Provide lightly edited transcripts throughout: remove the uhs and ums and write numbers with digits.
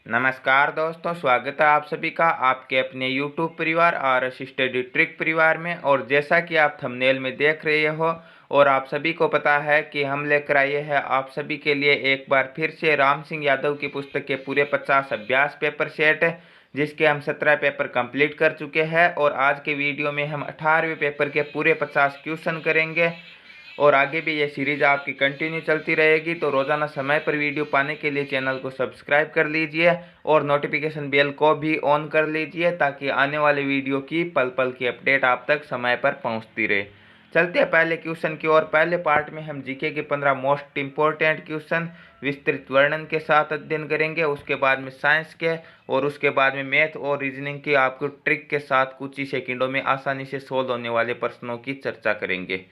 नमस्कार दोस्तों, स्वागत है आप सभी का आपके अपने YouTube परिवार और स्टडी ट्रिक परिवार में। और जैसा कि आप थंबनेल में देख रहे हो और आप सभी को पता है कि हम लेकर आए हैं आप सभी के लिए एक बार फिर से राम सिंह यादव की पुस्तक के पूरे 50 अभ्यास पेपर सेट, जिसके हम 17 पेपर कंप्लीट कर चुके हैं। और आज के वीडियो में हम 18वें पेपर के पूरे 50 क्वेश्चन करेंगे और आगे भी ये सीरीज आपकी कंटिन्यू चलती रहेगी। तो रोज़ाना समय पर वीडियो पाने के लिए चैनल को सब्सक्राइब कर लीजिए और नोटिफिकेशन बेल को भी ऑन कर लीजिए ताकि आने वाले वीडियो की पल पल की अपडेट आप तक समय पर पहुंचती रहे। चलते हैं पहले क्वेश्चन की ओर। पहले पार्ट में हम जीके के 15 मोस्ट इंपॉर्टेंट क्वेश्चन विस्तृत वर्णन के साथ अध्ययन करेंगे। उसके बाद में साइंस के और उसके बाद में मैथ और रीजनिंग की आपको ट्रिक के साथ कुछ ही सेकंडों में आसानी से सोल्व होने वाले प्रश्नों की चर्चा करेंगे।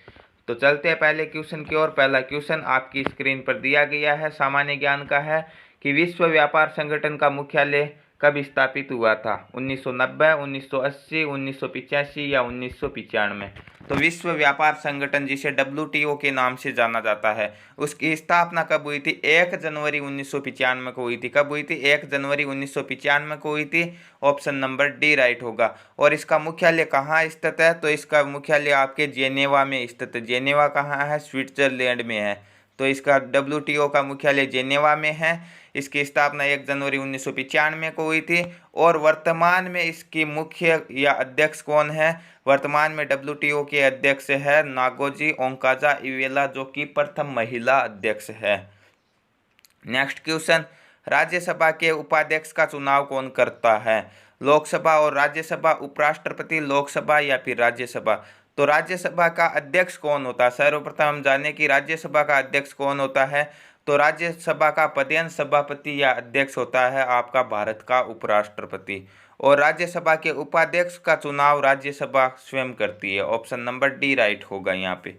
तो चलते हैं पहले क्वेश्चन की ओर। पहला क्वेश्चन आपकी स्क्रीन पर दिया गया है, सामान्य ज्ञान का है कि विश्व व्यापार संगठन का मुख्यालय कब स्थापित हुआ था? 1990, 1980, 1985 या 1995? तो विश्व व्यापार संगठन, जिसे WTO के नाम से जाना जाता है, उसकी स्थापना कब हुई थी? 1 जनवरी 1995 को हुई थी। कब हुई थी? 1 जनवरी 1995 को हुई थी। ऑप्शन नंबर डी राइट होगा। और इसका मुख्यालय कहाँ स्थित है? तो इसका मुख्यालय आपके जेनेवा में स्थित है। जेनेवा कहाँ है? स्विट्जरलैंड में है। तो इसका WTO का मुख्यालय जेनेवा में है। इसकी स्थापना 1 जनवरी 1995 को हुई थी। और वर्तमान में इसकी मुख्य या अध्यक्ष कौन है? वर्तमान में WTO के अध्यक्ष है नागोजी ओंकाजा-इवेला, जो कि प्रथम महिला अध्यक्ष है। नेक्स्ट क्वेश्चन, राज्यसभा के उपाध्यक्ष का चुनाव कौन करता है? लोकसभा और राज्यसभा, उपराष्ट्रपति, लोकसभा या फिर राज्यसभा? तो राज्यसभा का अध्यक्ष कौन होता है? सर्वप्रथम हम जाने कि राज्यसभा का अध्यक्ष कौन होता है। तो राज्यसभा का पदेन सभापति या अध्यक्ष होता है आपका भारत का उपराष्ट्रपति। और राज्यसभा के उपाध्यक्ष का चुनाव राज्यसभा स्वयं करती है। ऑप्शन नंबर डी राइट होगा यहाँ पे।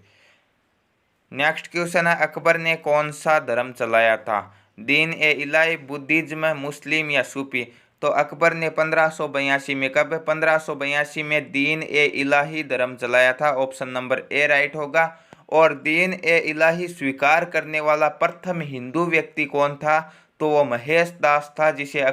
नेक्स्ट क्वेश्चन है, अकबर ने कौन सा धर्म चलाया था? दीन ए इलाही, बुद्धिज्म, मुस्लिम या सूफी? तो अकबर ने 1582 में, कब? 1582 में दीन ए इलाही धर्म चलाया था। ऑप्शन नंबर ए राइट होगा। और दीन ए इलाही स्वीकार करने वाला प्रथम हिंदू व्यक्ति कौन था? तो वो महेश दास था, जिसे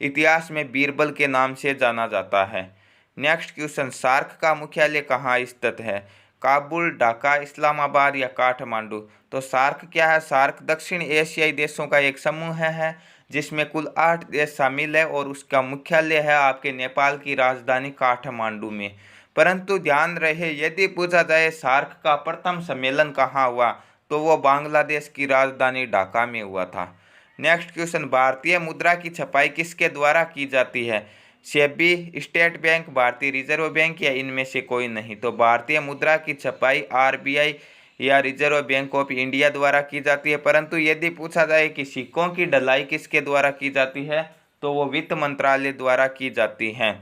इतिहास में बीरबल के नाम से जाना जाता है। नेक्स्ट क्वेश्चन, सार्क का मुख्यालय कहाँ स्थित है? काबुल, ढाका, इस्लामाबाद या काठमांडू? तो सार्क क्या है? सार्क दक्षिण एशियाई देशों का एक समूह है जिसमें कुल 8 देश शामिल है और उसका मुख्यालय है आपके नेपाल की राजधानी काठमांडू में। परंतु ध्यान रहे, यदि पूछा जाए सार्क का प्रथम सम्मेलन कहाँ हुआ, तो वो बांग्लादेश की राजधानी ढाका में हुआ था। नेक्स्ट क्वेश्चन, भारतीय मुद्रा की छपाई किसके द्वारा की जाती है? सेबी, स्टेट बैंक, भारतीय रिजर्व बैंक या इनमें से कोई नहीं? तो भारतीय मुद्रा की छपाई RBI या रिजर्व बैंक ऑफ इंडिया द्वारा की जाती है। परंतु यदि पूछा जाए कि सिक्कों की ढलाई किसके द्वारा की जाती है, तो वो वित्त मंत्रालय द्वारा की जाती है।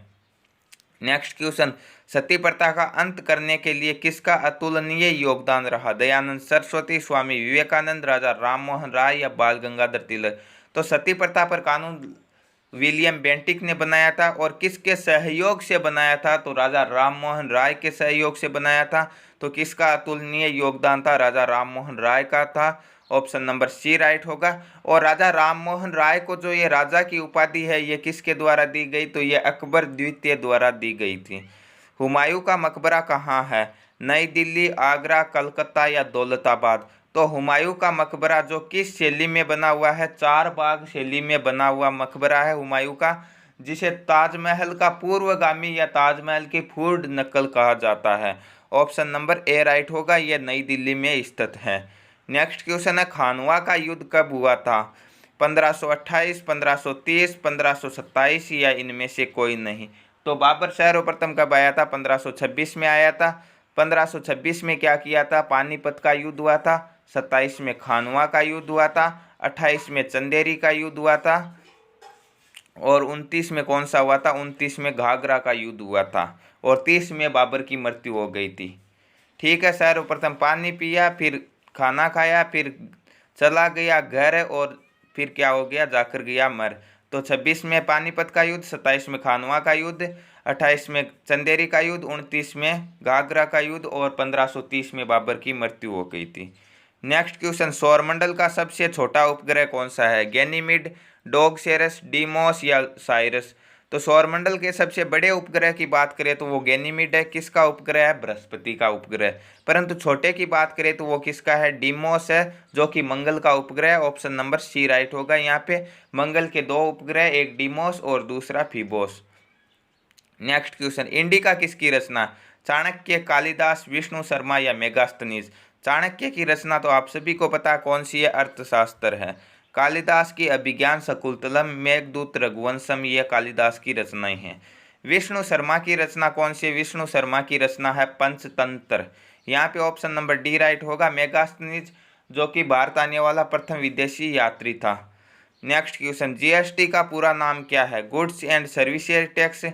नेक्स्ट क्वेश्चन, सती प्रथा का अंत करने के लिए किसका अतुलनीय योगदान रहा? दयानंद सरस्वती, स्वामी विवेकानंद, राजा राममोहन राय या बाल गंगाधर तिलक? तो सती प्रथा पर कानून विलियम बेंटिक ने बनाया था। और किसके सहयोग से बनाया था? तो राजा राममोहन राय के सहयोग से बनाया था। तो किसका अतुलनीय योगदान था? राजा राममोहन राय का था। ऑप्शन नंबर सी राइट होगा। और राजा राममोहन राय को जो ये राजा की उपाधि है, ये किसके द्वारा दी गई? तो ये अकबर द्वितीय द्वारा दी गई थी। हुमायूं का मकबरा कहाँ है? नई दिल्ली, आगरा, कलकत्ता या दौलताबाद? तो हुमायूं का मकबरा जो किस शैली में बना हुआ है? 4 बाग शैली में बना हुआ मकबरा है हुमायूं का, जिसे ताजमहल का पूर्वगामी या ताजमहल की पूर्ण नकल कहा जाता है। ऑप्शन नंबर ए राइट होगा, यह नई दिल्ली में स्थित है। नेक्स्ट क्वेश्चन है, खानवा का युद्ध कब हुआ था? 1528, 1530, 1527 या इनमें से कोई नहीं? तो बाबर सर्वप्रथम कब आया था? 1526 में आया था। 1526 में क्या किया था? पानीपत का युद्ध हुआ था। 27 में खानवा का युद्ध हुआ था। 28 में चंदेरी का युद्ध हुआ था। और 29 में कौन सा हुआ था? 29 में घाघरा का युद्ध हुआ था। और 30 में बाबर की मृत्यु हो गई थी। ठीक है, सर्वप्रथम पानी पिया, फिर खाना खाया, फिर चला गया घर और फिर क्या हो गया? जाकर गया मर। तो 26 में पानीपत का युद्ध, 27 में खानवा का युद्ध, 28 में चंदेरी का युद्ध, 29 में घाघरा का युद्ध और 1530 में बाबर की मृत्यु हो गई थी। नेक्स्ट क्वेश्चन, सौरमंडल का सबसे छोटा उपग्रह कौन सा है? गैनीमेड, डोगसेरस, डीमोस या साइरस। तो सौरमंडल के सबसे बड़े उपग्रह की बात करें तो वो गैनीमीड है। किसका उपग्रह है? बृहस्पति का उपग्रह। परंतु छोटे की बात करें तो वो किसका है? डीमोस है, जो कि मंगल का उपग्रह है। ऑप्शन नंबर सी राइट होगा। यहाँ पे मंगल के दो उपग्रह, एक डीमोस और दूसरा फीबोस। नेक्स्ट क्वेश्चन, इंडिका किसकी रचना? चाणक्य, कालिदास, विष्णु शर्मा या मेगास्थनीज। चाणक्य की रचना तो आप सभी को पता कौन सी है? अर्थशास्त्र है। कालिदास की अभिज्ञान शकुंतलम, मेघदूत, रघुवंशम, ये कालिदास की रचनाएं हैं। विष्णु शर्मा की रचना कौन सी है? विष्णु शर्मा की रचना है पंचतंत्र। यहाँ पे ऑप्शन नंबर डी राइट होगा। मेगास्थनीज जो कि भारत आने वाला प्रथम विदेशी यात्री था। नेक्स्ट क्वेश्चन, जीएसटी का पूरा नाम क्या है? Goods and services tax,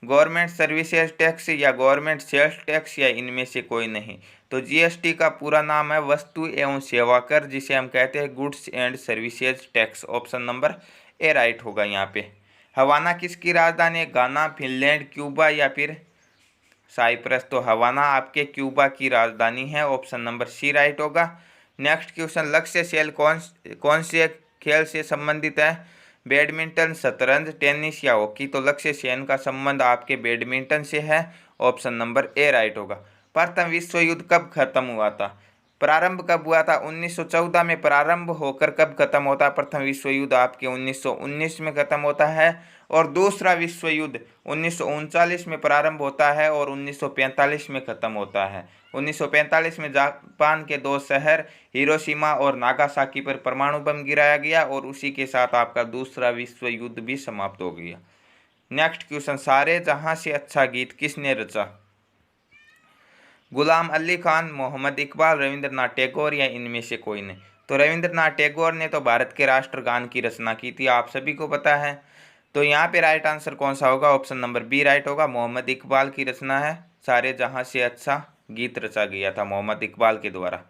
government services tax या गवर्नमेंट सेल्स टैक्स या इनमें से कोई नहीं। तो जीएसटी का पूरा नाम है वस्तु एवं सेवा कर, जिसे हम कहते हैं goods and services tax. Option number A right होगा यहाँ पे। हवाना किसकी राजधानी है? गाना, फिनलैंड, क्यूबा या फिर साइप्रस। तो हवाना आपके क्यूबा की राजधानी है। ऑप्शन नंबर सी राइट होगा। नेक्स्ट क्वेश्चन, लक्ष्य सेन कौन से खेल से संबंधित है? बैडमिंटन, शतरंज, टेनिस या हॉकी। तो लक्ष्य सेन का संबंध आपके बैडमिंटन से है। ऑप्शन नंबर ए राइट होगा। प्रथम विश्व युद्ध कब खत्म हुआ था? प्रारंभ कब हुआ था? 1914 में प्रारंभ होकर कब खत्म होता है? प्रथम विश्व युद्ध आपके 1919 में खत्म होता है। और दूसरा विश्व युद्ध 1939 में प्रारंभ होता है और 1945 में खत्म होता है। 1945 में जापान के दो शहर हिरोशिमा और नागासाकी पर परमाणु बम गिराया गया और उसी के साथ आपका दूसरा विश्व युद्ध भी समाप्त हो गया। नेक्स्ट क्वेश्चन, सारे जहां से अच्छा गीत किसने रचा? गुलाम अली खान, मोहम्मद इकबाल, रविंद्रनाथ टैगोर या इनमें से कोई नहीं। तो रविंद्रनाथ टैगोर ने तो भारत के राष्ट्रगान की रचना की थी, आप सभी को पता है। तो यहाँ पे राइट आंसर कौन सा होगा? ऑप्शन नंबर बी राइट होगा। मोहम्मद इकबाल की रचना है, सारे जहां से अच्छा गीत रचा गया था मोहम्मद इकबाल के द्वारा।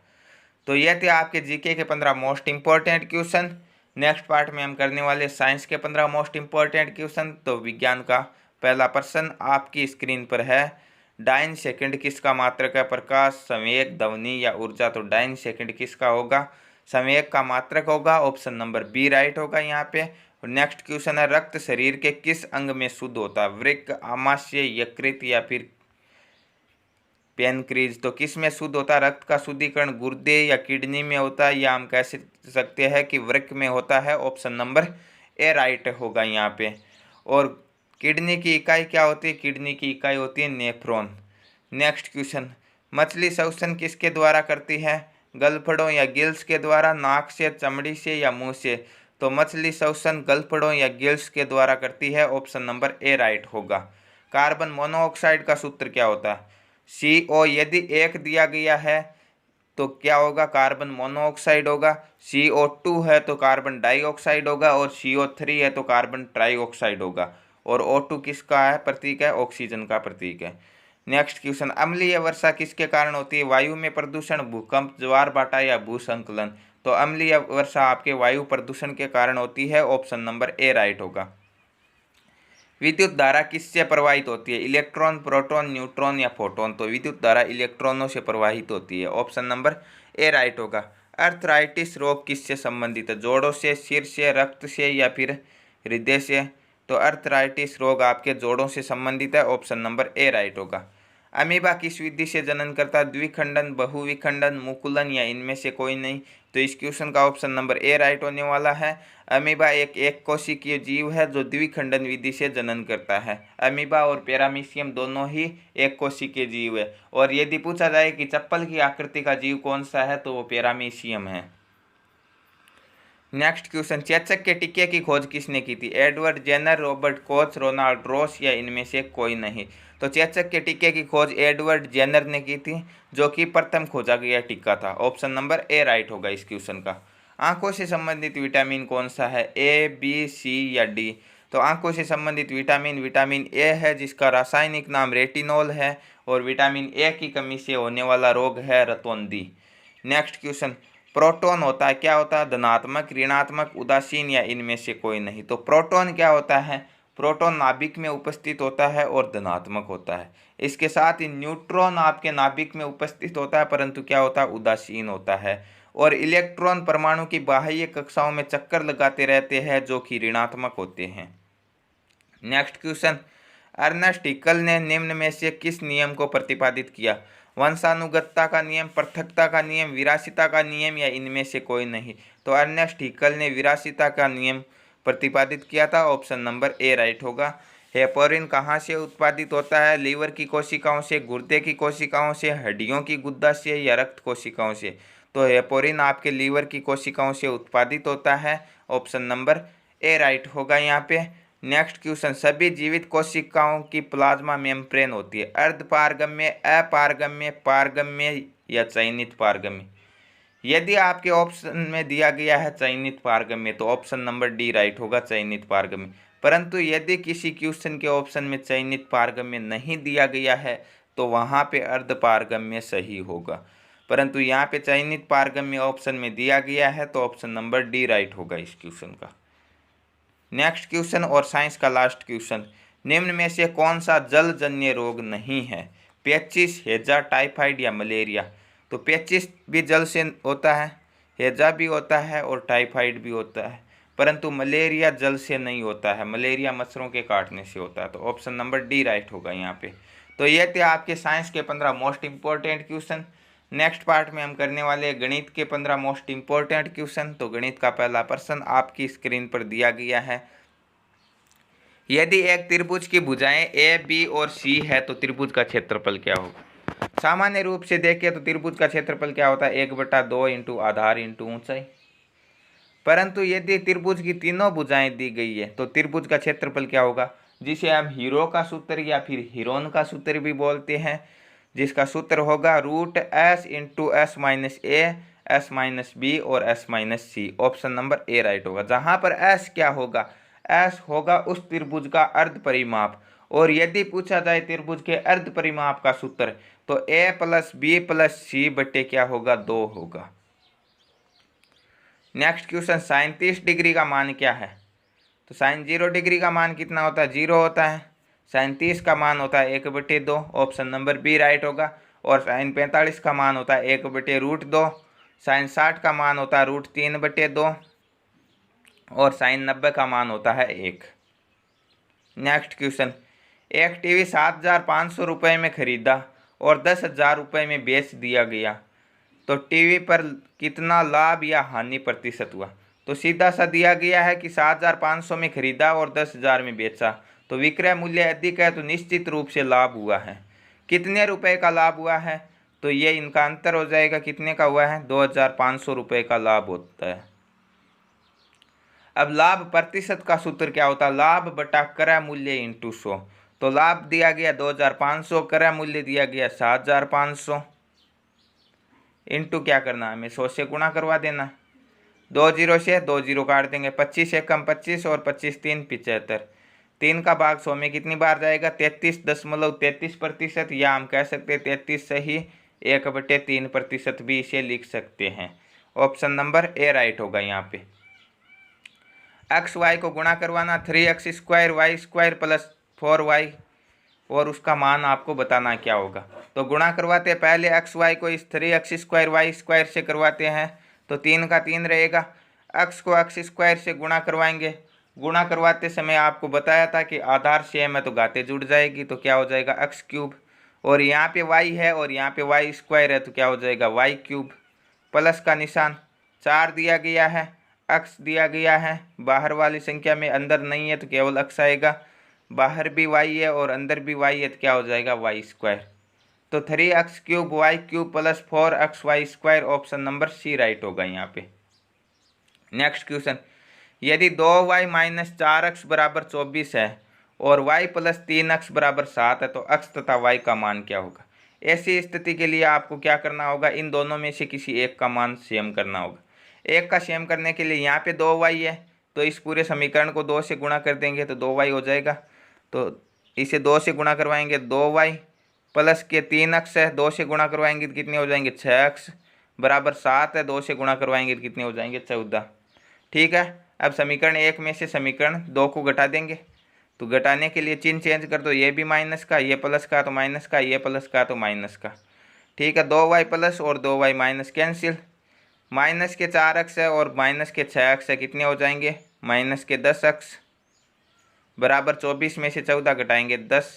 तो ये थे आपके जीके के 15 most important question. Next part में हम करने वाले साइंस के 15 मोस्ट इंपॉर्टेंट क्वेश्चन। तो विज्ञान का पहला प्रश्न आपकी स्क्रीन पर है। डाइन सेकंड किसका मात्रक है? प्रकाश, संवेग, ध्वनि या ऊर्जा। तो डाइन सेकंड किसका होगा? संवेग का मात्रक होगा। ऑप्शन नंबर बी राइट होगा यहाँ पे। नेक्स्ट क्वेश्चन है, रक्त शरीर के किस अंग में शुद्ध होता है? वृक्क, आमाशय, यकृत या फिर पैनक्रीज। तो किस में शुद्ध होता है? रक्त का शुद्धिकरण गुर्दे या किडनी में होता है, या हम कह सकते हैं कि वृक्क में होता है। ऑप्शन नंबर ए राइट होगा यहाँ पे। और किडनी की इकाई क्या होती है? किडनी की इकाई होती है नेफ्रॉन। नेक्स्ट क्वेश्चन, मछली श्वसन किसके द्वारा करती है? गलफड़ों या गिल्स के द्वारा, नाक से, चमड़ी से या मुंह से। तो मछली श्वसन गलफड़ों या गिल्स के द्वारा करती है। ऑप्शन नंबर ए राइट होगा। कार्बन मोनोऑक्साइड का सूत्र क्या होता है? CO यदि एक दिया गया है तो क्या होगा? कार्बन मोनोऑक्साइड होगा। CO2 है तो कार्बन डाइऑक्साइड होगा और CO3 है तो कार्बन ट्राइऑक्साइड होगा। और O2 किसका है? प्रतीक है, ऑक्सीजन का प्रतीक है। नेक्स्ट क्वेश्चन, अम्लीय वर्षा किसके कारण होती है? वायु में प्रदूषण, भूकंप, ज्वार भाटा या भूसंकलन। तो अम्लीय वर्षा आपके वायु प्रदूषण के कारण होती है। ऑप्शन नंबर ए राइट होगा। विद्युत धारा किससे प्रवाहित होती है? इलेक्ट्रॉन, प्रोटॉन, न्यूट्रॉन या फोटोन। तो विद्युत धारा इलेक्ट्रॉनों से प्रवाहित होती है। ऑप्शन नंबर ए राइट होगा। अर्थराइटिस रोग किससे संबंधित है? जोड़ों से, सिर से, रक्त से या फिर हृदय से। तो अर्थराइटिस रोग आपके जोड़ों से संबंधित है। ऑप्शन नंबर ए राइट होगा। अमीबा किस विधि से जनन करता है? द्विखंडन, बहुविखंडन, मुकुलन या इनमें से कोई नहीं। तो इस क्वेश्चन का ऑप्शन नंबर ए राइट होने वाला है। अमीबा एक कोशिकीय जीव है जो द्विखंडन विधि से जनन करता है। अमीबा और पैरामीशियम दोनों ही एक कोशिकीय जीव है। और यदि पूछा जाए कि चप्पल की आकृति का जीव कौन सा है, तो वो पैरामीशियम है। नेक्स्ट क्वेश्चन, चेचक के टिक्के की खोज किसने की थी? Edward Jenner, Robert Koch, Ronald Ross या इनमें से कोई नहीं। तो चेचक के टिक्के की खोज एडवर्ड जेनर ने की थी, जो कि प्रथम खोजा गया टिक्का था। ऑप्शन नंबर ए राइट होगा इस क्वेश्चन का। आंखों से संबंधित विटामिन कौन सा है? ए, बी, सी या डी। तो आंखों से संबंधित विटामिन ए है, जिसका रासायनिक नाम रेटिनॉल है। और विटामिन ए की कमी से होने वाला रोग है रतौंधी। नेक्स्ट क्वेश्चन, प्रोटॉन होता है, क्या होता है? धनात्मक, ऋणात्मक, उदासीन या इनमें से कोई नहीं। तो प्रोटॉन क्या होता है? प्रोटॉन नाभिक में उपस्थित होता है और धनात्मक होता है। इसके साथ ही न्यूट्रॉन आपके नाभिक में उपस्थित होता है, परंतु क्या होता है? उदासीन होता है। और इलेक्ट्रॉन परमाणु की बाह्य कक्षाओं में चक्कर लगाते रहते हैं जो कि ऋणात्मक होते हैं। नेक्स्ट क्वेश्चन, अर्नेस्ट हैकेल ने निम्न में से किस नियम को प्रतिपादित किया? वंशानुगतता का नियम, पृथकता का नियम, विरासिता का नियम या इनमें से कोई नहीं? तो अर्नेस्ट हैकेल ने विरासिता का नियम प्रतिपादित किया था। ऑप्शन नंबर ए राइट होगा। हेपेरिन कहाँ से उत्पादित होता है? लीवर की कोशिकाओं से, गुर्दे की कोशिकाओं से, हड्डियों की गुदा से या रक्त कोशिकाओं से? तो हेपेरिन आपके लीवर की कोशिकाओं से उत्पादित होता है। ऑप्शन नंबर ए राइट होगा यहाँ पे। नेक्स्ट क्वेश्चन, सभी जीवित कोशिकाओं की प्लाज्मा मेम्ब्रेन होती है अर्धपारगम्य, अपारगम्य, पारगम्य या चयनित पारगम्य? यदि आपके ऑप्शन में दिया गया है चयनित पारगम्य तो ऑप्शन नंबर डी राइट होगा, चयनित पारगम्य। परंतु यदि किसी क्वेश्चन के ऑप्शन में चयनित पारगम्य नहीं दिया गया है तो वहाँ पे अर्धपारगम्य सही होगा। परंतु यहाँ पे चयनित पारगम्य ऑप्शन में दिया गया है तो ऑप्शन नंबर डी राइट होगा इस क्वेश्चन का। नेक्स्ट क्वेश्चन और साइंस का लास्ट क्वेश्चन, निम्न में से कौन सा जलजन्य रोग नहीं है? पेचिस, हैजा, टाइफाइड या मलेरिया? तो पेचिस भी जल से होता है, हैजा भी होता है और टाइफाइड भी होता है, परंतु मलेरिया जल से नहीं होता है, मलेरिया मच्छरों के काटने से होता है। तो ऑप्शन नंबर डी राइट होगा यहाँ पे। तो ये थे आपके साइंस के 15 most important question. Next part में हम करने वाले गणित के 15 मोस्ट इंपॉर्टेंट क्वेश्चन। तो गणित का पहला प्रश्न आपकी स्क्रीन पर दिया गया है। यदि एक त्रिभुज की भुजाएं ए, बी और सी है तो त्रिभुज का क्षेत्रफल क्या होगा? सामान्य रूप से देखिए तो त्रिभुज का क्षेत्रफल क्या होता है? 1/2 इंटू आधार इंटू ऊंचाई। परंतु यदि त्रिभुज की तीनों भुजाएं दी गई है तो त्रिभुज का क्षेत्रफल क्या होगा? जिसे हम हीरो का सूत्र या फिर हीरोन का सूत्र भी बोलते हैं, जिसका सूत्र होगा √s into s minus A, s minus B और s minus C. Option number A right होगा। जहां पर s क्या होगा? s होगा उस त्रिभुज का अर्ध परिमाप, और यदि पूछा जाए त्रिभुज के अर्ध परिमाप का सूत्र तो a प्लस बी प्लस सी बटे क्या होगा? 2 होगा। नेक्स्ट क्वेश्चन, 37 डिग्री का मान क्या है? तो साइन 0 डिग्री का मान कितना होता है? 0 होता है। साइन 30 का मान होता है 1/2, ऑप्शन नंबर बी राइट होगा। और साइन 45 का मान होता है 1/√2। साइन 60 का मान होता है √3/2 और साइन 90 का मान होता है 1। नेक्स्ट क्वेश्चन, एक टीवी 7,500 रुपये में खरीदा और 10,000 रुपये में बेच दिया गया तो टीवी पर कितना लाभ या हानि प्रतिशत हुआ? तो सीधा सा दिया गया है कि 7,500 में खरीदा और 10,000 में बेचा, तो विक्रय मूल्य अधिक है तो निश्चित रूप से लाभ हुआ है। कितने रुपए का लाभ हुआ है? तो ये इनका अंतर हो जाएगा, कितने का हुआ है? 2,500 रुपये का लाभ होता है। अब लाभ प्रतिशत का सूत्र क्या होता है? लाभ बटा क्रय मूल्य इंटू 100। तो लाभ दिया गया 2,500, क्रय मूल्य दिया गया 7,500, इंटू क्या करना है? हमें 100 से गुणा करवा देना। 2 0 से 2 0 काट देंगे, 25 एकम 25 और 25 3 75। 3 का भाग 100 में कितनी बार जाएगा? 33.33%, या हम कह सकते हैं 33 सही 1/3% भी इसे लिख सकते हैं। ऑप्शन नंबर ए राइट होगा यहाँ पे। एक्स वाई को गुणा करवाना, 3x² y² प्लस 4y, और उसका मान आपको बताना क्या होगा। तो गुणा करवाते हैं पहले एक्स वाई को इस 3x² y² से करवाते हैं तो 3 का 3 रहेगा। x को x² से गुणा करवाएंगे, गुणा करवाते समय आपको बताया था कि आधार सेम है तो घाते जुड़ जाएगी, तो क्या हो जाएगा? x3। और यहाँ पे y है और यहाँ पे y² है तो क्या हो जाएगा? y3। प्लस का निशान 4 दिया गया है, x दिया गया है, बाहर वाली संख्या में अंदर नहीं है तो केवल x आएगा, बाहर भी y है और अंदर भी y है तो क्या हो जाएगा? y²। तो 3x³ y³ plus 4xy², option number C right होगा यहाँ पे। नेक्स्ट क्वेश्चन, यदि 2y माइनस 4x बराबर 24 है और y प्लस 3x बराबर 7 है तो x तथा y का मान क्या होगा? ऐसी स्थिति के लिए आपको क्या करना होगा? इन दोनों में से किसी एक का मान सेम करना होगा। एक का सेम करने के लिए यहाँ पे 2y है तो इस पूरे समीकरण को 2 से गुणा कर देंगे तो 2y हो जाएगा। तो इसे 2 से गुणा करवाएंगे 2y प्लस के 3x है, 2 से गुणा करवाएंगे तो कितने हो जाएंगे? 6x बराबर 7 है, 2 से गुणा करवाएंगे तो कितने हो जाएंगे? 14। ठीक है, अब समीकरण 1 में से समीकरण 2 को घटा देंगे, तो घटाने के लिए चिन्ह चेंज कर दो, ये भी माइनस का, ये प्लस का तो माइनस का, ये प्लस का तो माइनस का। ठीक है, 2y प्लस और 2y माइनस कैंसिल, माइनस के 4 अक्ष है और माइनस के 6 अक्ष है, कितने हो जाएंगे? माइनस के 10 अक्ष बराबर 24 में से 14 घटाएंगे 10,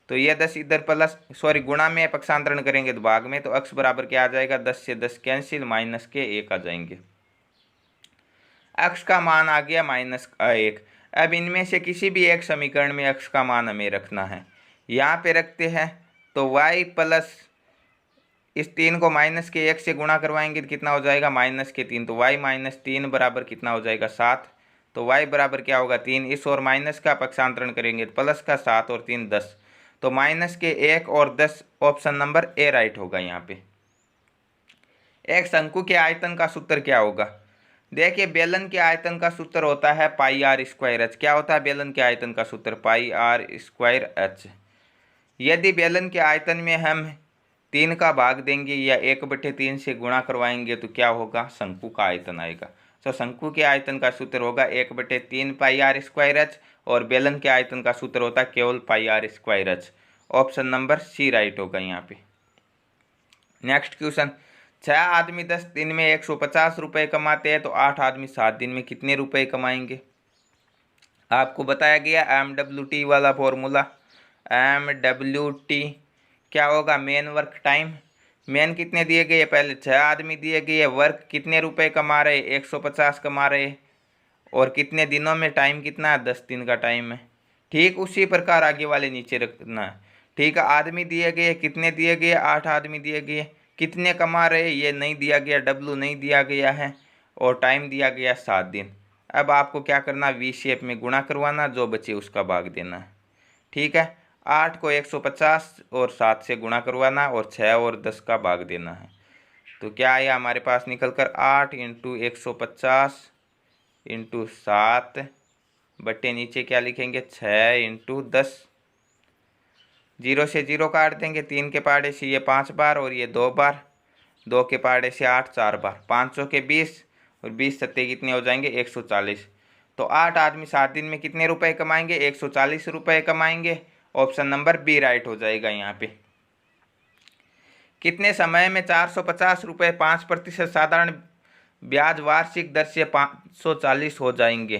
तो ये 10 इधर प्लस गुणा में पक्षांतरण करेंगे तो भाग में, तो अक्ष बराबर क्या आ जाएगा? 10 से 10 कैंसिल, माइनस के 1 आ जाएंगे। अक्ष का मान आ गया -1। अब इनमें से किसी भी एक समीकरण में अक्ष का मान हमें रखना है। यहाँ पे रखते हैं तो y प्लस इस 3 को माइनस के 1 से गुणा करवाएंगे तो कितना हो जाएगा? माइनस के 3, तो y माइनस 3 बराबर कितना हो जाएगा? 7। तो y बराबर क्या होगा? 3। इस और माइनस का पक्षांतरण करेंगे तो प्लस का 7 और 3 10, तो माइनस के 1 और 10 ऑप्शन नंबर ए राइट होगा। यहाँ पे एक शंकु के आयतन का सूत्र क्या होगा? देखिए बेलन के आयतन का सूत्र होता है पाई आर स्क्वायर एच। क्या होता है बेलन के आयतन का सूत्र? पाई आर स्क्वायर एच। यदि बेलन के आयतन में हम 3 का भाग देंगे या 1/3 से गुणा करवाएंगे तो क्या होगा? शंकु का आयतन आएगा। तो शंकु के आयतन का सूत्र होगा 1/3 पाई आर स्क्वायर एच, और बेलन के आयतन का सूत्र होता है केवल pi r square h. Option number C right होगा यहाँ पे। नेक्स्ट क्वेश्चन, 6 आदमी 10 दिन में 150 रुपये कमाते हैं तो 8 आदमी 7 दिन में कितने रुपए कमाएंगे? आपको बताया गया MWT वाला फॉर्मूला। MWT क्या होगा? Main work time. मेन कितने दिए गए? पहले 6 आदमी दिए गए, वर्क कितने रुपए कमा रहे? 150 कमा रहे, और कितने दिनों में? टाइम कितना है? 10 दिन का टाइम है। ठीक उसी प्रकार आगे वाले नीचे रखना है। ठीक है, आदमी दिए गए, कितने दिए गए? 8 आदमी दिए गए, कितने कमा रहे? ये नहीं दिया गया, W नहीं दिया गया है, और टाइम दिया गया 7 दिन। अब आपको क्या करना? V शेप में गुणा करवाना, जो बचे उसका भाग देना है। ठीक है, 8 को 150 और 7 से गुणा करवाना, और 6 और 10 का भाग देना है। तो क्या आया हमारे पास निकल कर? 8 × 150 × 7 बट्टे नीचे क्या लिखेंगे? 6 × 10। 0 से 0 काट देंगे, 3 के पहाड़े से ये 5 बार और ये 2 बार, 2 के पहाड़े से 8 4 बार, 500 के 20 और 20 सत्ते कितने हो जाएंगे? 140। तो 8 आदमी 7 दिन में कितने रुपए कमाएंगे? 140 रुपये कमाएंगे। ऑप्शन नंबर बी राइट हो जाएगा। यहाँ पे कितने समय में 450 रुपये 5% साधारण ब्याज वार्षिक दर से 540 हो जाएंगे?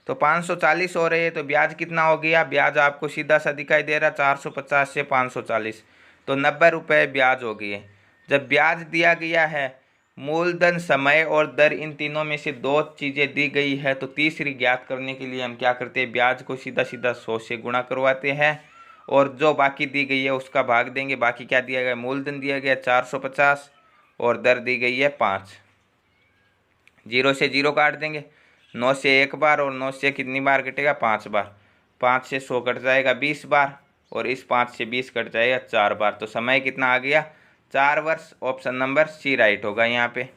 तो 540 हो रहे हैं तो ब्याज कितना हो गया? ब्याज आपको सीधा सा दिखाई दे रहा, 450 से 540, तो 90 रुपये ब्याज हो गए। जब ब्याज दिया गया है, मूलधन, समय और दर, इन तीनों में से 2 चीज़ें दी गई है, तो तीसरी ज्ञात करने के लिए हम क्या करते हैं? ब्याज को सीधा सीधा 100 से गुणा करवाते हैं, और जो बाकी दी गई है उसका भाग देंगे। बाकी क्या दिया गया? मूलधन दिया गया 450 और दर दी गई है 5। 0 से 0 काट देंगे, 9 से 1 बार, और 9 से कितनी बार कटेगा? 5 बार। 5 से 100 कट जाएगा 20 बार, और इस 5 से 20 कट जाएगा 4 बार। तो समय कितना आ गया? 4 वर्ष। ऑप्शन नंबर सी राइट होगा यहाँ पे।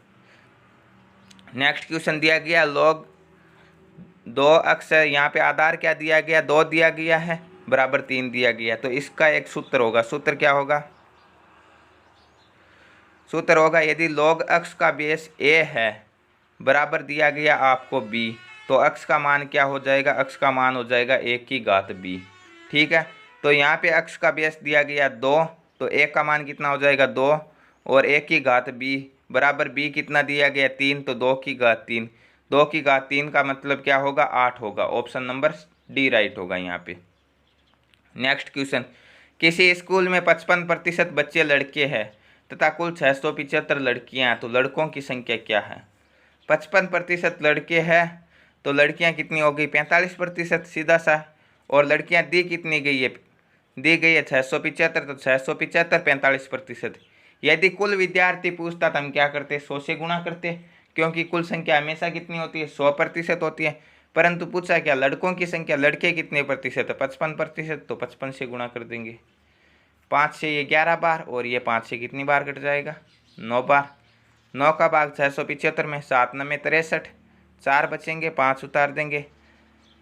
नेक्स्ट क्वेश्चन दिया गया log 2 अक्ष है। यहाँ पे आधार क्या दिया गया? 2 दिया गया है, बराबर 3 दिया गया, तो इसका एक सूत्र होगा। सूत्र क्या होगा? सूत्र होगा यदि log अक्ष का बेस a है, बराबर दिया गया आपको b, तो अक्ष का मान क्या हो जाएगा? अक्ष का मान हो जाएगा 1 की घात b। ठीक है, तो यहाँ पे अक्ष का बेस दिया गया 2, तो 1 का मान कितना हो जाएगा? 2, और 1 की घात b बराबर b कितना दिया गया? 3, तो 2 की घात 3। 2 की घात 3 का मतलब क्या होगा? 8 होगा। ऑप्शन नंबर डी राइट होगा यहाँ पे। नेक्स्ट क्वेश्चन, किसी स्कूल में 55% बच्चे लड़के हैं तथा कुल 675 लड़कियाँ हैं, तो लड़कों की संख्या क्या है? 55% लड़के हैं तो लड़कियां कितनी हो गई? 45%, सीधा सा। और लड़कियां दी कितनी गई है? दी गई है 675, तो 675 45%। यदि कुल विद्यार्थी पूछता तो हम क्या करते? 100 से गुणा करते, क्योंकि कुल संख्या हमेशा कितनी होती है? 100% होती है। परंतु पूछा क्या? लड़कों की संख्या, लड़के कितने प्रतिशत है? 55%, तो 55 से गुणा कर देंगे। 5 से ये 11 बार, और ये 5 से कितनी बार कट जाएगा? 9 बार। 9 का भाग 675 में, 7 9 63, 4 बचेंगे, 5 उतार देंगे,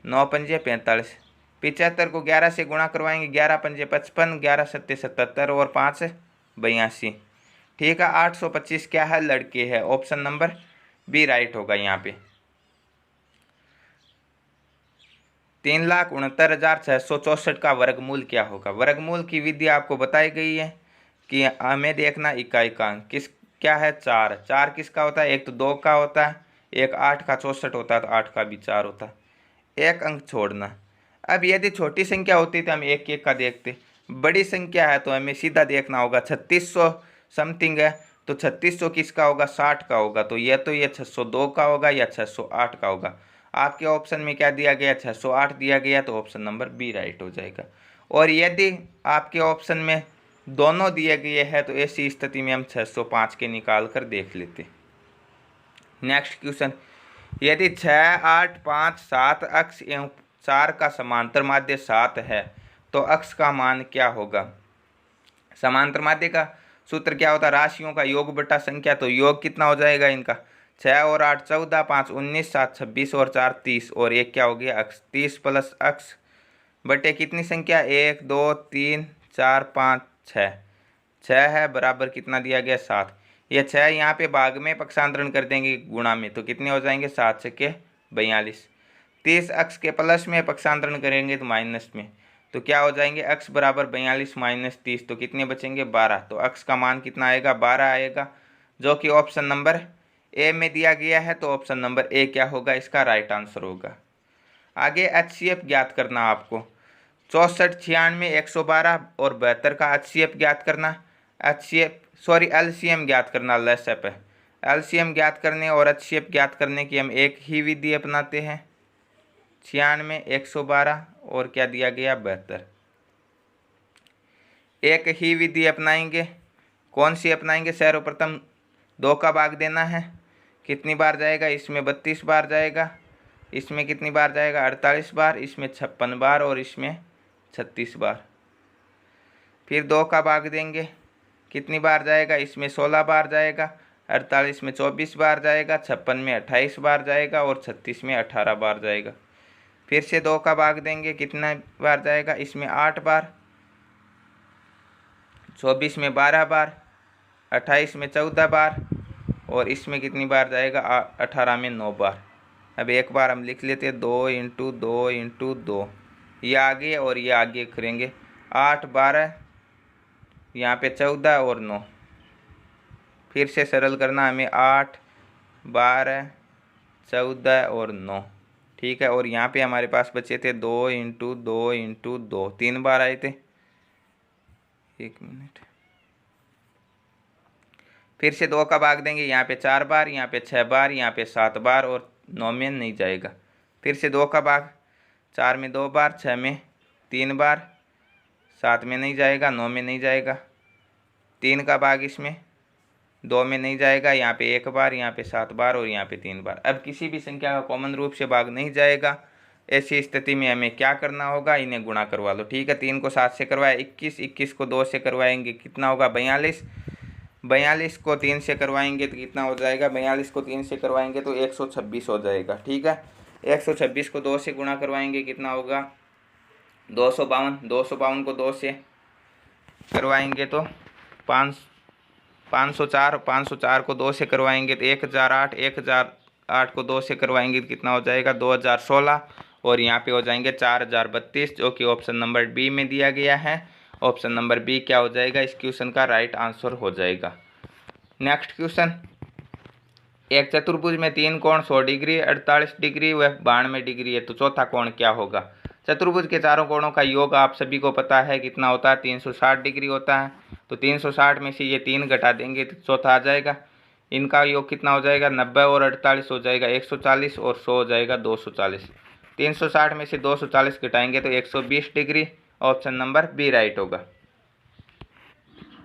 9 पंजे 45। 75 को 11 से गुणा करवाएंगे, 11 पंजे 55, 11 सत्ते 77 और 5 82। ठीक है, 825 क्या है? लड़के है। ऑप्शन नंबर बी राइट होगा यहाँ पे। 3,69,664 का वर्गमूल क्या होगा? वर्गमूल की विधि आपको बताई गई है कि हमें देखना इकाई का किस क्या है 4। 4 किसका होता है? एक तो 2 का होता है, एक 8 का 64 होता है, तो 8 का भी 4 होता है। एक अंक छोड़ना। अब यदि छोटी संख्या होती तो हम एक एक का देखते, बड़ी संख्या है तो हमें सीधा देखना होगा। 3600 समथिंग है, तो 3600 किसका होगा? 60 का होगा। तो ये 602 का होगा या 608 का होगा। आपके ऑप्शन में क्या दिया गया? 608 दिया गया, तो ऑप्शन नंबर बी राइट हो जाएगा। और यदि आपके ऑप्शन में दोनों दिए गए हैं तो ऐसी स्थिति में हम 605 के निकाल कर देख लेते। नेक्स्ट क्वेश्चन, यदि 6, 8, 5, 7 अक्ष एवं 4 का समांतर माध्य 7 है तो अक्ष का मान क्या होगा? समांतर माध्य का सूत्र क्या होता है? राशियों का योग बटा संख्या। तो योग कितना हो जाएगा इनका? 6 और 8 14, 5 19, 7 26 और 4 30, और एक क्या हो गया? अक्ष। 30 प्लस अक्ष बटे कितनी संख्या? 1 2 3 4 5 6। 6 है बराबर कितना दिया गया? 7। ये 6 यहाँ पे भाग में पक्षांतरण कर देंगे गुणा में, तो कितने हो जाएंगे? 7 छक्के 42। 30 अक्ष के प्लस में पक्षांतरण करेंगे तो माइनस में, तो क्या हो जाएंगे? अक्ष बराबर 42 माइनस 30, तो कितने बचेंगे? 12। तो अक्ष का मान कितना आएगा? 12 आएगा, जो कि ऑप्शन नंबर ए में दिया गया है। तो ऑप्शन नंबर ए क्या होगा? इसका राइट आंसर होगा। आगे HCF ज्ञात करना आपको। 64, 96, 112 और 72 का HCF ज्ञात करना। LCM ज्ञात करना, लेसअप है। LCM ज्ञात करने और HCF ज्ञात करने की हम एक ही विधि अपनाते हैं। 96, 112 और क्या दिया गया? 72। एक ही विधि अपनाएंगे। कौन सी अपनाएंगे? सर्वप्रथम 2 का भाग देना है। कितनी बार जाएगा? इसमें 32 बार जाएगा। इसमें कितनी बार जाएगा? 48 बार। इसमें 56 बार और इसमें 36 बार। फिर 2 का भाग देंगे। कितनी बार जाएगा? इसमें 16 बार जाएगा। 48 में 24 बार जाएगा। 56 में 28 बार जाएगा और 36 में 18 बार जाएगा। फिर से 2 का भाग देंगे। कितना बार जाएगा? इसमें 8 बार। 24 में 12 बार। 28 में 14 बार और इसमें कितनी बार जाएगा? 18 में 9 बार। अब एक बार हम लिख लेते हैं, 2 × 2 × 2, ये आगे और ये आगे करेंगे। 8 12, यहाँ पे 14 और 9। फिर से सरल करना हमें, 8 12 14 और 9। ठीक है, और यहाँ पे हमारे पास बचे थे 2 × 2 × 2, 3 बार आए थे। एक मिनट। फिर से 2 का भाग देंगे। यहाँ पे 4 बार, यहाँ पे 6 बार, यहाँ पे 7 बार और 9 में नहीं जाएगा। फिर से 2 का भाग। 4 में 2 बार, 6 में 3 बार, 7 में नहीं जाएगा, 9 में नहीं जाएगा। 3 का भाग इसमें 2 में नहीं जाएगा, यहाँ पे 1 बार, यहाँ पे 7 बार और यहाँ पे 3 बार। अब किसी भी संख्या का कॉमन रूप से भाग नहीं जाएगा। ऐसी स्थिति में हमें क्या करना होगा? इन्हें गुणा करवा लो। ठीक है, 3 को 7 से करवाया 21, 21 को 2 से करवाएंगे, कितना होगा? 42। 42 को 3 से करवाएंगे तो कितना हो जाएगा? 42 को 3 से करवाएंगे तो 126 हो जाएगा। ठीक है, 126 को 2 से गुणा करवाएंगे, कितना होगा? 252। 252 को 2 से करवाएंगे तो 504। 504 को 2 से करवाएंगे तो 1008। 1008 को 2 से करवाएंगे तो कितना हो जाएगा? 2016 और यहाँ पे हो जाएंगे 4032, जो कि ऑप्शन नंबर बी में दिया गया है। ऑप्शन नंबर बी क्या हो जाएगा? इस क्वेश्चन का राइट आंसर हो जाएगा। नेक्स्ट क्वेश्चन, एक चतुर्भुज में 3 कोण 100 डिग्री, 48 डिग्री व 92 डिग्री है, तो चौथा कोण क्या होगा? चतुर्भुज के चारों कोणों का योग आप सभी को पता है कितना होता है? 360 डिग्री होता है। तो 360 में से ये 3 घटा देंगे तो चौथा आ जाएगा। इनका योग कितना हो जाएगा? 90 और 48 हो जाएगा 140 और 100 हो जाएगा 240। 360 में से 240 घटाएंगे तो 120 डिग्री। ऑप्शन नंबर बी राइट होगा।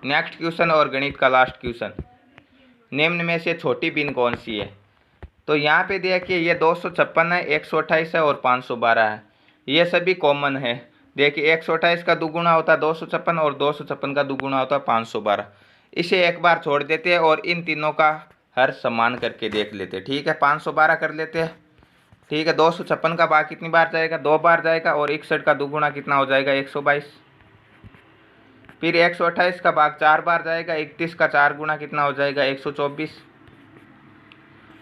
नेक्स्ट क्वेश्चन और गणित का लास्ट क्वेश्चन, निम्न में से छोटी भिन्न कौन सी है? तो यहाँ पे देखिए, ये 256 है, 128 है और 512 है। ये सभी कॉमन है। देखिए 128 का दुगुना होता है 256 और 256 का दुगुना होता है 512। इसे एक बार छोड़ देते हैं और इन तीनों का हर समान करके देख लेते हैं। ठीक है, 512 कर लेते हैं। ठीक है, 256 का भाग कितनी बार जाएगा? 2 बार जाएगा और 61 का दुगुना कितना हो जाएगा? 122। फिर 128 का भाग 4 बार जाएगा, 31 का 4 गुना कितना हो जाएगा? 124।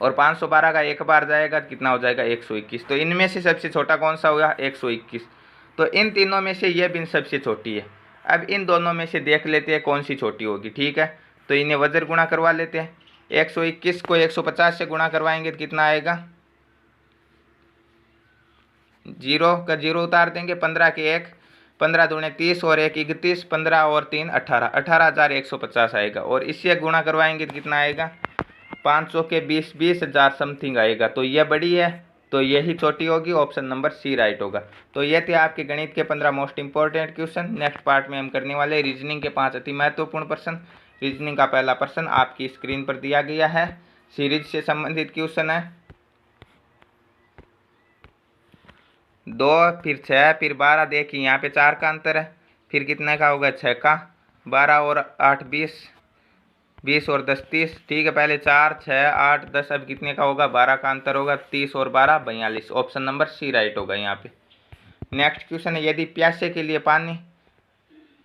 और 512 का 1 बार जाएगा, कितना हो जाएगा? 121। तो इनमें से सबसे छोटा कौन सा होगा? 121। तो इन तीनों में से यह भिन्न सबसे छोटी है। अब इन दोनों में से देख लेते हैं कौन सी छोटी होगी। ठीक है, तो इन्हें वज्र गुणा करवा लेते हैं। 121 को 150 से गुणा करवाएंगे तो कितना आएगा, 0 का 0 उतार देंगे, 15 के 1, 15 दूने 30 और 1 31, 15 और 3 18, 18,150 आएगा। और इससे गुणा करवाएंगे तो कितना आएगा, 500 के 20, 20,000 समथिंग आएगा। तो यह बड़ी है, तो यही छोटी होगी। ऑप्शन नंबर सी राइट होगा। तो ये थे आपके गणित के 15 most important question. Next part में हम करने वाले रीजनिंग के 5 अति महत्वपूर्ण प्रश्न। रीजनिंग का पहला प्रश्न आपकी स्क्रीन पर दिया गया है, सीरीज से संबंधित क्वेश्चन है। 2 फिर 6 फिर 12, देखिए यहाँ पे 4 का अंतर है, फिर कितने का होगा, 6 का, 12 और 8 20, 20 और 10 30, ठीक है। पहले 4 6 8 10, अब कितने का होगा, 12 का अंतर होगा, 30 और 12 42। ऑप्शन नंबर सी राइट होगा यहाँ पे। नेक्स्ट क्वेश्चन है, यदि प्यासे के लिए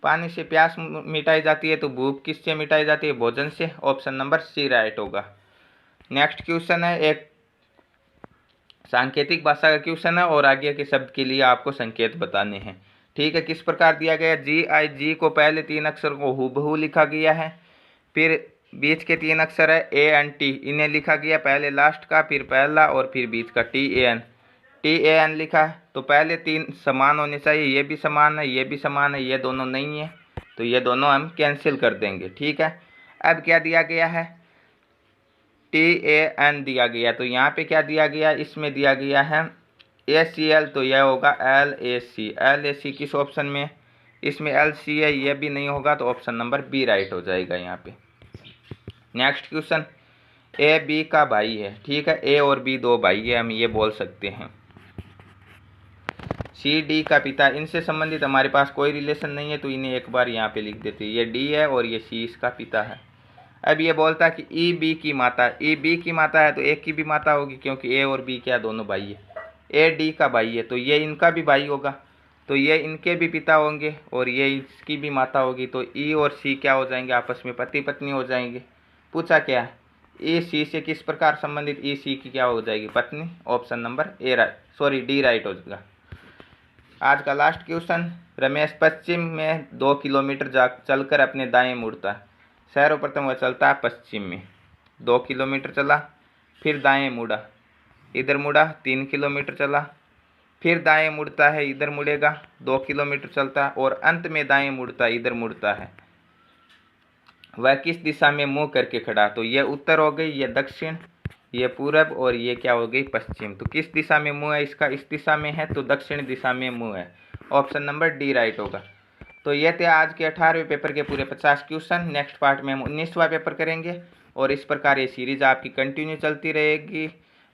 पानी से प्यास मिटाई जाती है तो भूख किससे मिटाई जाती है, भोजन से। ऑप्शन नंबर सी राइट होगा। नेक्स्ट क्वेश्चन है, एक सांकेतिक भाषा का क्वेश्चन है और आगे के शब्द के लिए आपको संकेत बताने हैं, ठीक है। किस प्रकार दिया गया, GI को पहले 3 अक्षर को हूबहू लिखा गया है, फिर बीच के 3 अक्षर है ANT, इन्हें लिखा गया पहले लास्ट का, फिर पहला और फिर बीच का TAN लिखा है। तो पहले 3 समान होने चाहिए, ये भी समान है, ये भी समान है, ये दोनों नहीं है, तो ये दोनों हम कैंसिल कर देंगे, ठीक है। अब क्या दिया गया है, TAN दिया गया, तो यहाँ पे क्या दिया गया, इसमें दिया गया है ACL, तो यह होगा LAC किस ऑप्शन में, इसमें LC है, यह भी नहीं होगा, तो ऑप्शन नंबर बी राइट हो जाएगा यहाँ पे। नेक्स्ट क्वेश्चन, AB का भाई है, ठीक है, A और B 2 भाई है, हम ये बोल सकते हैं। CD का पिता, इनसे संबंधित हमारे पास कोई रिलेशन नहीं है, तो इन्हें एक बार यहाँ पे लिख देते हैं, ये D है और ये C इसका पिता है। अब ये बोलता है कि EB की माता, EB की माता है तो एक की भी माता होगी, क्योंकि A और B क्या दोनों भाई है। AD का भाई है तो ये इनका भी भाई होगा, तो ये इनके भी पिता होंगे और ये इसकी भी माता होगी, तो E और C क्या हो जाएंगे, आपस में पति पत्नी हो जाएंगे। पूछा क्या है, EC से किस प्रकार संबंधित, EC की क्या हो जाएगी, पत्नी। ऑप्शन नंबर डी राइट हो जाएगा। आज का लास्ट क्वेश्चन, रमेश पश्चिम में 2 किलोमीटर चलकर अपने दाएं मुड़ता है। सर्वप्रथम वह चलता है पश्चिम में, 2 किलोमीटर चला, फिर दाएं मुड़ा, इधर मुड़ा 3 किलोमीटर चला, फिर दाएं मुड़ता है, इधर मुड़ेगा 2 किलोमीटर चलता है, और अंत में दाएं मुड़ता है, इधर मुड़ता है। वह किस दिशा में मुंह करके खड़ा, तो ये उत्तर हो गई, ये दक्षिण, ये पूरब और ये क्या हो गई, पश्चिम। तो किस दिशा में मुंह है इसका, इस दिशा में है, तो दक्षिण दिशा में मुंह है। ऑप्शन नंबर डी राइट होगा। तो ये थे आज के 18वें पेपर के पूरे 50 क्वेश्चन। नेक्स्ट पार्ट में हम 19वां पेपर करेंगे और इस प्रकार ये सीरीज आपकी कंटिन्यू चलती रहेगी।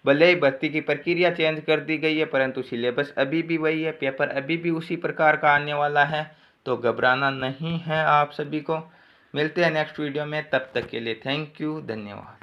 भले ही भर्ती की प्रक्रिया चेंज कर दी गई है, परंतु सिलेबस अभी भी वही है, पेपर अभी भी उसी प्रकार का आने वाला है, तो घबराना नहीं है आप सभी को। मिलते हैं नेक्स्ट वीडियो में, तब तक के लिए थैंक यू, धन्यवाद।